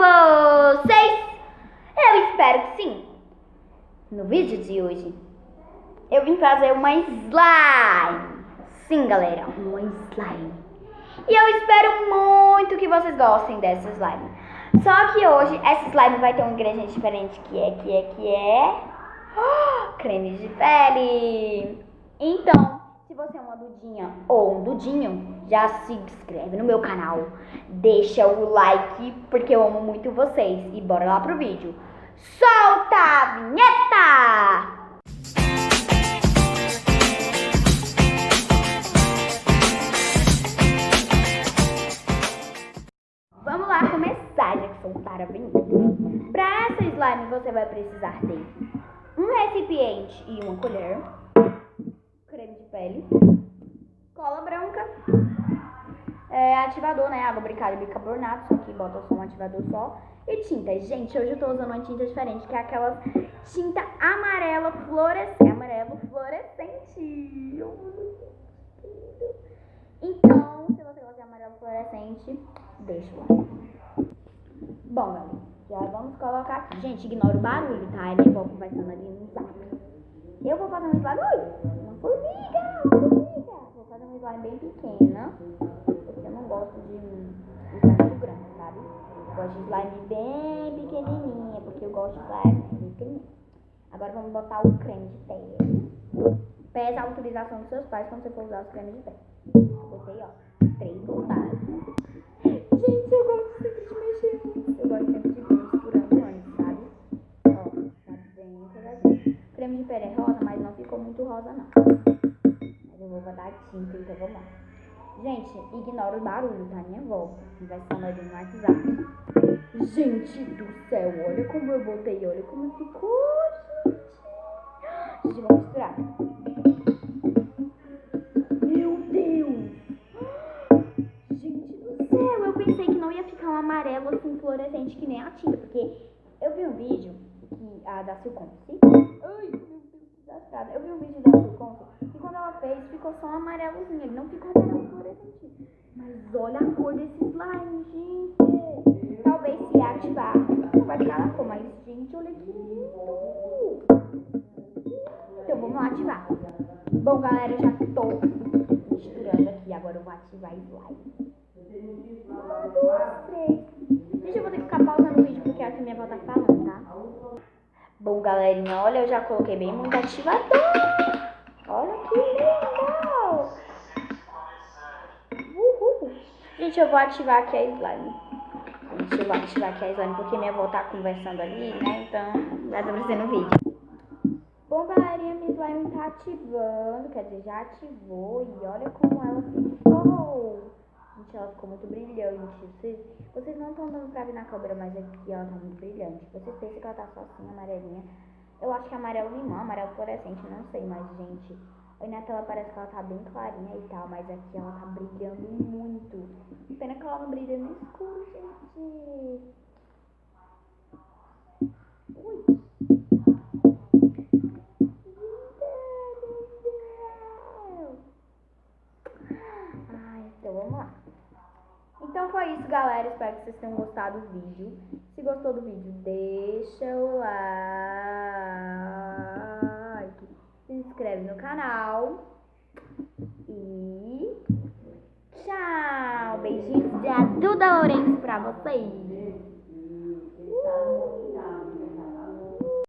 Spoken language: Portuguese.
vocês? Eu espero que sim. No vídeo de hoje, eu vim fazer uma slime. Sim, galera, uma slime. E eu espero muito que vocês gostem dessa slime. Só que hoje, essa slime vai ter um ingrediente diferente, que é creme de pele. Então, se você é uma dudinha ou um dudinho, já se inscreve no meu canal. Deixa o like, porque eu amo muito vocês. E bora lá pro vídeo. Solta a vinheta! Vamos lá começar, já que soltaram a vinheta. Para essa slime você vai precisar ter um recipiente e uma colher, creme de pele, cola branca, ativador, né, água, bicarbonato e bicarbonato, só que bota só um ativador só, e tinta. Gente, hoje eu tô usando uma tinta diferente, que é aquela tinta amarelo fluorescente. Então, se você gosta de amarelo fluorescente, deixa lá. Bom, galera, já vamos colocar aqui. Gente, ignora o barulho, tá? Ele vai conversando ali no zap. Eu vou fazer um slime. Uma formiga! Vou fazer um slime bem pequena, porque eu não gosto de slime muito grande, sabe? Eu gosto de slime bem pequenininha, porque eu gosto de slime bem pequenininha. Agora vamos botar o creme de pele. Peça a autorização dos seus pais quando você for usar os cremes de pele. Botei, ó, 3 voltadas. Gente, eu gosto sempre de mexer nisso. Eu gosto sempre de ir misturando antes, sabe? Ó, tá bem pegadinho. Creme de pele é rosa, mas não ficou muito rosa, não. Mas eu vou botar tinta, então vamos lá. Gente, ignora o barulho, tá? Minha avó conversando ali no WhatsApp. Gente do céu, olha como eu botei, olha como ficou, gente. Gente, vamos misturar. Meu Deus! Gente do céu, eu pensei que não ia ficar um amarelo assim fluorescente que nem a tinta, porque eu vi um vídeo que a da Silconce. Ai, meu Deus, desastrada. Eu vi um vídeo da Silconce e quando ela fez ficou só um amarelozinho, ele não ficou amarelo fluorescente. Mas olha a cor desse slime, gente. Talvez se ativar não vai ficar na cor, mas gente, olha que lindo. Então vamos lá ativar. Bom, galera, eu já tô misturando aqui. Agora eu vou ativar a slime. 1, 2, 3. Gente, eu vou ter que ficar pausando o vídeo porque é o que minha avó tá falando, tá? Bom, galerinha, olha, eu já coloquei bem muito ativador. Olha que legal. Uhul. Gente, eu vou ativar aqui a slime. Gente, eu vou ativar aqui a slime porque minha avó tá conversando ali, né? Então, já tá aparecendo o vídeo. Bom, galerinha, minha slime tá ativando, quer dizer, já ativou e olha como ela ficou. Gente, ela ficou muito brilhante. Vocês não estão dando pra ver na câmera, mas aqui ela tá muito brilhante. Vocês pensam que ela tá só assim, amarelinha. Eu acho que é amarelo limão, amarelo fluorescente, não sei, mas, gente, aí na tela parece que ela tá bem clarinha e tal, mas aqui ela tá brilhando muito. Pena que ela não brilha no escuro, gente. Ui. Então vamos lá. Então foi isso, galera. Espero que vocês tenham gostado do vídeo. Se gostou do vídeo, deixa o like, se inscreve no canal e tchau. Beijinhos da Duda Lourenço pra vocês.